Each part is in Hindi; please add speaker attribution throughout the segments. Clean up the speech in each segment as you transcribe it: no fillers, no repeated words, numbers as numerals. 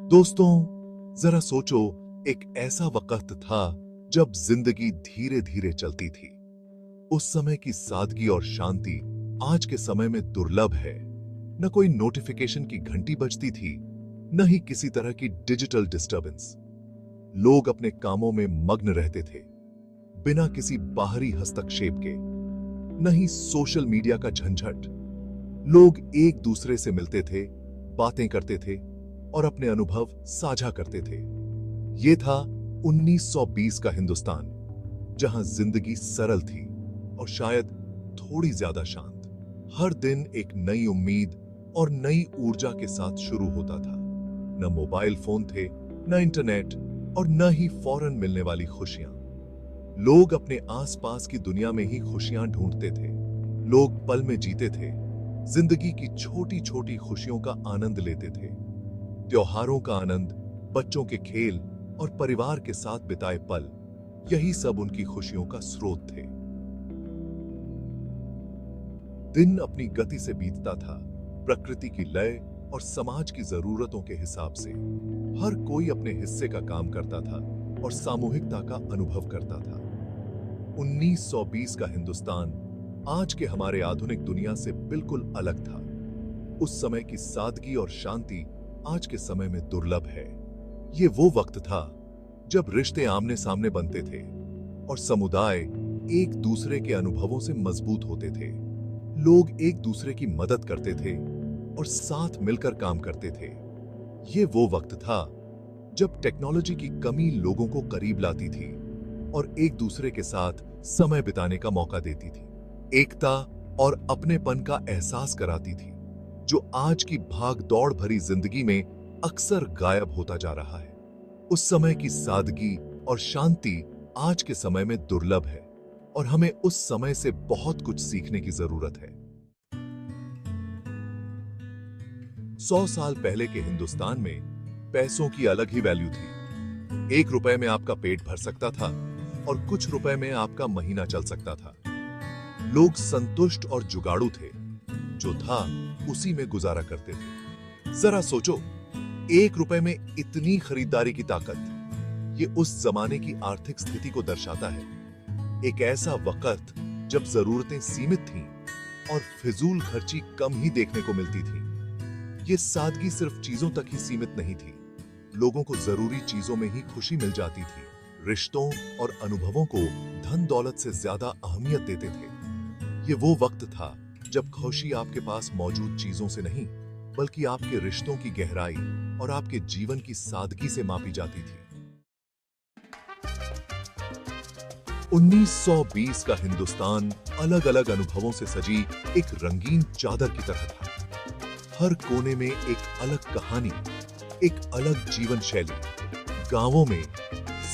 Speaker 1: दोस्तों, जरा सोचो, एक ऐसा वक्त था जब जिंदगी धीरे धीरे चलती थी। उस समय की सादगी और शांति आज के समय में दुर्लभ है। न कोई नोटिफिकेशन की घंटी बजती थी, न ही किसी तरह की डिजिटल डिस्टरबेंस। लोग अपने कामों में मग्न रहते थे, बिना किसी बाहरी हस्तक्षेप के। न ही सोशल मीडिया का झंझट। लोग एक दूसरे से मिलते थे, बातें करते थे और अपने अनुभव साझा करते थे। यह था 1920 का हिंदुस्तान, जहां जिंदगी सरल थी और शायद थोड़ी ज्यादा शांत। हर दिन एक नई उम्मीद और नई ऊर्जा के साथ शुरू होता था। न मोबाइल फोन थे, न इंटरनेट और न ही फौरन मिलने वाली खुशियां। लोग अपने आसपास की दुनिया में ही खुशियां ढूंढते थे। लोग पल में जीते थे, जिंदगी की छोटी छोटी खुशियों का आनंद लेते थे। त्योहारों का आनंद, बच्चों के खेल और परिवार के साथ बिताए पल, यही सब उनकी खुशियों का स्रोत थे। दिन अपनी गति से बीतता था, प्रकृति की लय और समाज की जरूरतों के हिसाब से। हर कोई अपने हिस्से का काम करता था और सामूहिकता का अनुभव करता था। 1920 का हिंदुस्तान आज के हमारे आधुनिक दुनिया से बिल्कुल अलग था। उस समय की सादगी और शांति आज के समय में दुर्लभ है। ये वो वक्त था जब रिश्ते आमने सामने बनते थे और समुदाय एक दूसरे के अनुभवों से मजबूत होते थे। लोग एक दूसरे की मदद करते थे और साथ मिलकर काम करते थे। ये वो वक्त था जब टेक्नोलॉजी की कमी लोगों को करीब लाती थी और एक दूसरे के साथ समय बिताने का मौका देती थी। एकता और अपनेपन का एहसास कराती थी, जो आज की भाग दौड़ भरी जिंदगी में अक्सर गायब होता जा रहा है। उस समय की सादगी और शांति आज के समय में दुर्लभ है और हमें उस समय से बहुत कुछ सीखने की जरूरत है। 100 साल पहले के हिंदुस्तान में पैसों की अलग ही वैल्यू थी। 1 रुपए में आपका पेट भर सकता था और कुछ रुपए में आपका महीना चल सकता था। लोग संतुष्ट और जुगाड़ू थे, जो था उसी में गुजारा करते थे। जरा सोचो, 1 रुपए में इतनी खरीदारी की ताकत, ये उस जमाने की आर्थिक स्थिति को दर्शाता है। एक ऐसा वक्त जब जरूरतें सीमित थीं और फिजूल खर्ची कम ही देखने को मिलती थी। ये सादगी सिर्फ चीजों तक ही सीमित नहीं थी। लोगों को जरूरी चीजों में ही खुशी मिल जाती थी। रिश्तों और अनुभवों को धन दौलत से ज्यादा अहमियत देते थे। ये वो वक्त था जब खुशी आपके पास मौजूद चीजों से नहीं, बल्कि आपके रिश्तों की गहराई और आपके जीवन की सादगी से मापी जाती थी। 1920 का हिंदुस्तान अलग अलग अनुभवों से सजी एक रंगीन चादर की तरह था। हर कोने में एक अलग कहानी, एक अलग जीवन शैली। गांवों में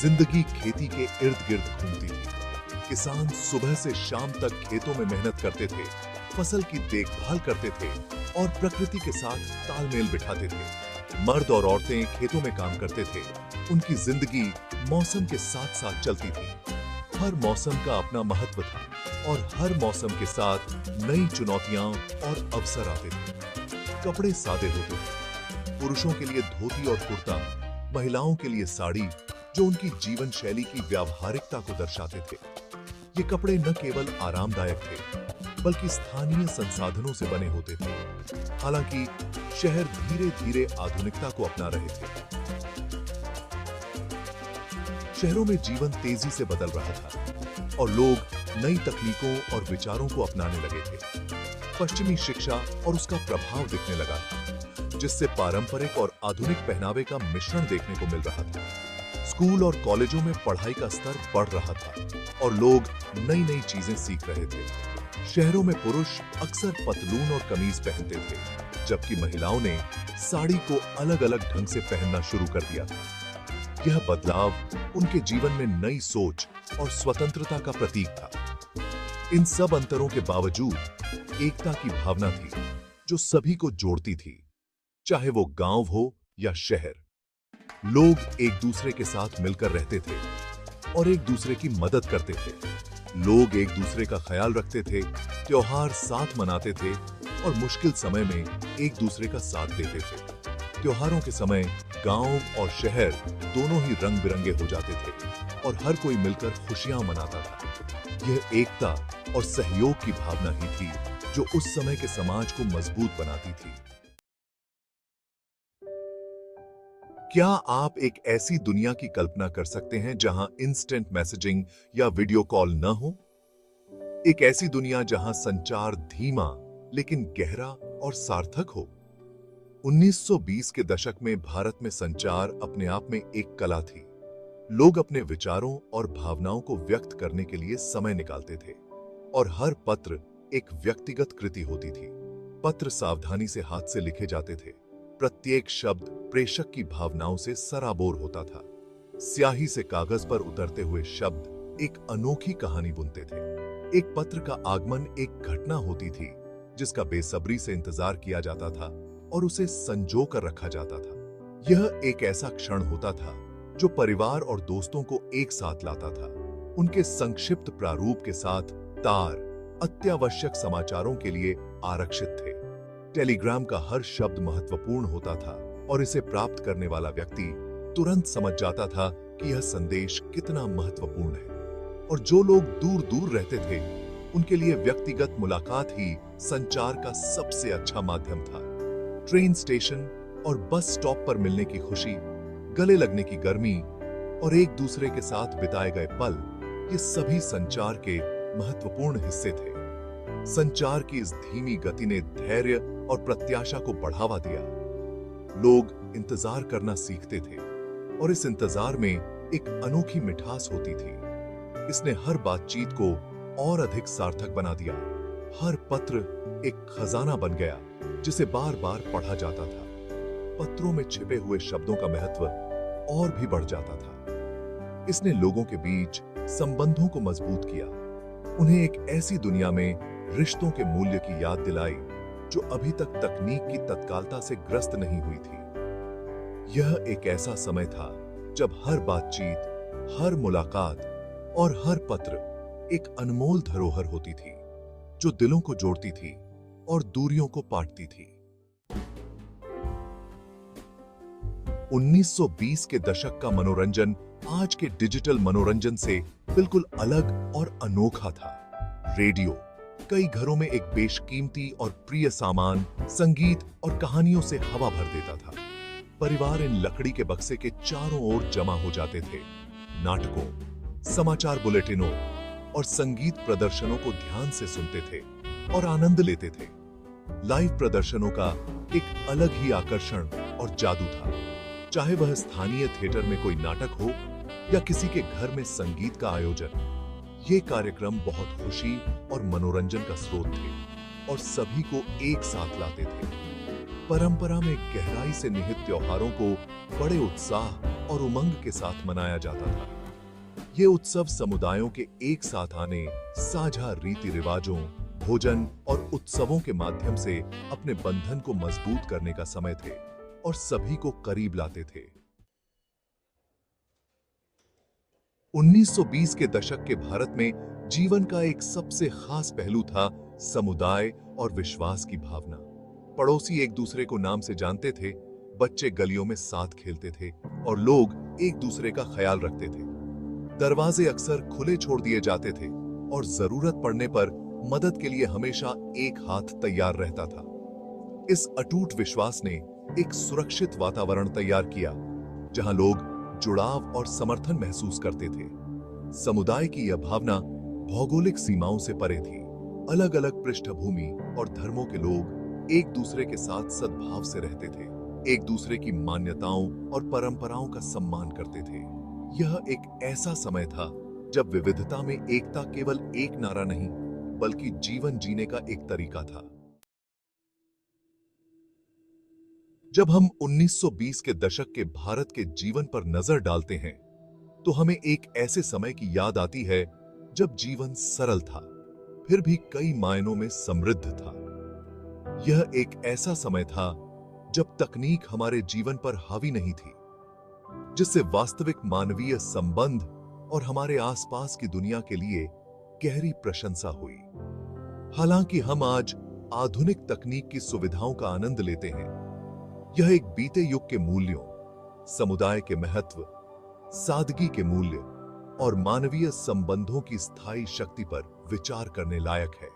Speaker 1: जिंदगी खेती के इर्द गिर्द घूमती थी। किसान सुबह से शाम तक खेतों में मेहनत करते थे, फसल की देखभाल करते थे और प्रकृति के साथ तालमेल बिठाते थे। मर्द और औरतें खेतों में काम करते थे। उनकी जिंदगी मौसम के साथ साथ चलती थी। हर मौसम का अपना महत्व था और हर मौसम के साथ नई चुनौतियां और अवसर आते थे। कपड़े सादे होते थे, पुरुषों के लिए धोती और कुर्ता, महिलाओं के लिए साड़ी, जो उनकी जीवन शैली की व्यावहारिकता को दर्शाते थे। ये कपड़े न केवल आरामदायक थे, बल्कि स्थानीय संसाधनों से बने होते थे। हालांकि शहर धीरे धीरे आधुनिकता को अपना रहे थे। शहरों में जीवन तेजी से बदल रहा था और लोग नई तकनीकों और विचारों को अपनाने लगे थे। पश्चिमी शिक्षा और उसका प्रभाव दिखने लगा था, जिससे पारंपरिक और आधुनिक पहनावे का मिश्रण देखने को मिल रहा था। स्कूल और कॉलेजों में पढ़ाई का स्तर बढ़ रहा था और लोग नई नई चीजें सीख रहे थे। शहरों में पुरुष अक्सर पतलून और कमीज पहनते थे, जबकि महिलाओं ने साड़ी को अलग अलग ढंग से पहनना शुरू कर दिया था। यह बदलाव उनके जीवन में नई सोच और स्वतंत्रता का प्रतीक था। इन सब अंतरों के बावजूद एकता की भावना थी, जो सभी को जोड़ती थी, चाहे वो गांव हो या शहर। लोग एक दूसरे के साथ मिलकर रहते थे और एक दूसरे की मदद करते थे। लोग एक दूसरे का ख्याल रखते थे, त्योहार साथ मनाते थे और मुश्किल समय में एक दूसरे का साथ देते थे। त्योहारों के समय गांव और शहर दोनों ही रंग बिरंगे हो जाते थे और हर कोई मिलकर खुशियां मनाता था। यह एकता और सहयोग की भावना ही थी जो उस समय के समाज को मजबूत बनाती थी। क्या आप एक ऐसी दुनिया की कल्पना कर सकते हैं जहां इंस्टेंट मैसेजिंग या वीडियो कॉल न हो? एक ऐसी दुनिया जहां संचार धीमा लेकिन गहरा और सार्थक हो। 1920 के दशक में भारत में संचार अपने आप में एक कला थी। लोग अपने विचारों और भावनाओं को व्यक्त करने के लिए समय निकालते थे और हर पत्र एक व्यक्तिगत कृति होती थी। पत्र सावधानी से हाथ से लिखे जाते थे। प्रत्येक शब्द प्रेषक की भावनाओं से सराबोर होता था। स्याही से कागज पर उतरते हुए शब्द एक अनोखी कहानी बुनते थे। एक पत्र का आगमन एक घटना होती थी जिसका बेसब्री से इंतजार किया जाता था और उसे संजो कर रखा जाता था। यह एक ऐसा क्षण होता था जो परिवार और दोस्तों को एक साथ लाता था। उनके संक्षिप्त प्रारूप के साथ तार अत्यावश्यक समाचारों के लिए आरक्षित थे। टेलीग्राम का हर शब्द महत्वपूर्ण होता था और इसे प्राप्त करने वाला व्यक्ति तुरंत समझ जाता था कि यह संदेश कितना महत्वपूर्ण है। और जो लोग दूर दूर रहते थे उनके लिए व्यक्तिगत मुलाकात ही संचार का सबसे अच्छा माध्यम था। ट्रेन स्टेशन और बस स्टॉप पर मिलने की खुशी, गले लगने की गर्मी और एक दूसरे के साथ बिताए गए पल, ये सभी संचार के महत्वपूर्ण हिस्से थे। संचार की इस धीमी गति ने धैर्य और प्रत्याशा को बढ़ावा दिया। लोग इंतजार करना सीखते थे और इस इंतजार में एक अनोखी मिठास होती थी। इसने हर बातचीत को और अधिक सार्थक बना दिया। हर पत्र एक खजाना बन गया जिसे बार बार पढ़ा जाता था। पत्रों में छिपे हुए शब्दों का महत्व और भी बढ़ जाता था। इसने लोगों के बीच संबंधों को मजबूत किया, उन्हें एक ऐसी दुनिया में रिश्तों के मूल्य की याद दिलाई जो अभी तक तकनीक की तत्कालता से ग्रस्त नहीं हुई थी। यह एक ऐसा समय था जब हर बातचीत, हर मुलाकात और हर पत्र एक अनमोल धरोहर होती थी जो दिलों को जोड़ती थी और दूरियों को पाटती थी। 1920 के दशक का मनोरंजन आज के डिजिटल मनोरंजन से बिल्कुल अलग और अनोखा था। रेडियो कई घरों में एक बेशकीमती और प्रिय सामान, संगीत और कहानियों से हवा भर देता था। परिवार इन लकड़ी के बक्से के चारों ओर जमा हो जाते थे। नाटकों, समाचार बुलेटिनों और संगीत प्रदर्शनों को ध्यान से सुनते थे और आनंद लेते थे। लाइव प्रदर्शनों का एक अलग ही आकर्षण और जादू था। चाहे वह स्थानीय थिएटर में कोई नाटक हो या किसी के घर में संगीत का आयोजन, ये कार्यक्रम बहुत खुशी और मनोरंजन का स्रोत थे और सभी को एक साथ लाते थे। परंपरा में गहराई से निहित त्योहारों को बड़े उत्साह और उमंग के साथ मनाया जाता था। ये उत्सव समुदायों के एक साथ आने, साझा रीति रिवाजों, भोजन और उत्सवों के माध्यम से अपने बंधन को मजबूत करने का समय थे और सभी को करीब लाते थे। 1920 के दशक के भारत में जीवन का एक सबसे खास पहलू था समुदाय और विश्वास की भावना। पड़ोसी एक दूसरे को नाम से जानते थे, बच्चे गलियों में साथ खेलते थे और लोग एक दूसरे का ख्याल रखते थे। दरवाजे अक्सर खुले छोड़ दिए जाते थे और जरूरत पड़ने पर मदद के लिए हमेशा एक हाथ तैयार रहता था। इस अटूट विश्वास ने एक सुरक्षित वातावरण तैयार किया जहां लोग जुड़ाव और समर्थन महसूस करते थे। समुदाय की यह भावना भौगोलिक सीमाओं से परे थी। अलग अलग पृष्ठभूमि और धर्मों के लोग एक दूसरे के साथ सद्भाव से रहते थे, एक दूसरे की मान्यताओं और परंपराओं का सम्मान करते थे। यह एक ऐसा समय था जब विविधता में एकता केवल एक नारा नहीं बल्कि जीवन जीने का एक तरीका था। जब हम 1920 के दशक के भारत के जीवन पर नजर डालते हैं तो हमें एक ऐसे समय की याद आती है जब जीवन सरल था, फिर भी कई मायनों में समृद्ध था। यह एक ऐसा समय था जब तकनीक हमारे जीवन पर हावी नहीं थी, जिससे वास्तविक मानवीय संबंध और हमारे आसपास की दुनिया के लिए गहरी प्रशंसा हुई। हालांकि हम आज आधुनिक तकनीक की सुविधाओं का आनंद लेते हैं, यह एक बीते युग के मूल्यों, समुदाय के महत्व, सादगी के मूल्य और मानवीय संबंधों की स्थायी शक्ति पर विचार करने लायक है।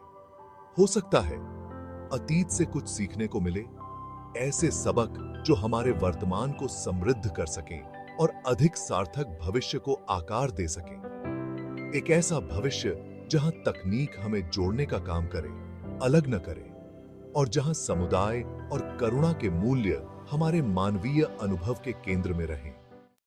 Speaker 1: हो सकता है अतीत से कुछ सीखने को मिले, ऐसे सबक जो हमारे वर्तमान को समृद्ध कर सकें और अधिक सार्थक भविष्य को आकार दे सकें। एक ऐसा भविष्य जहां तकनीक हमें जोड़ने का काम करे, अलग न करे, और जहां समुदाय और करुणा के मूल्य हमारे मानवीय अनुभव के केंद्र में रहें।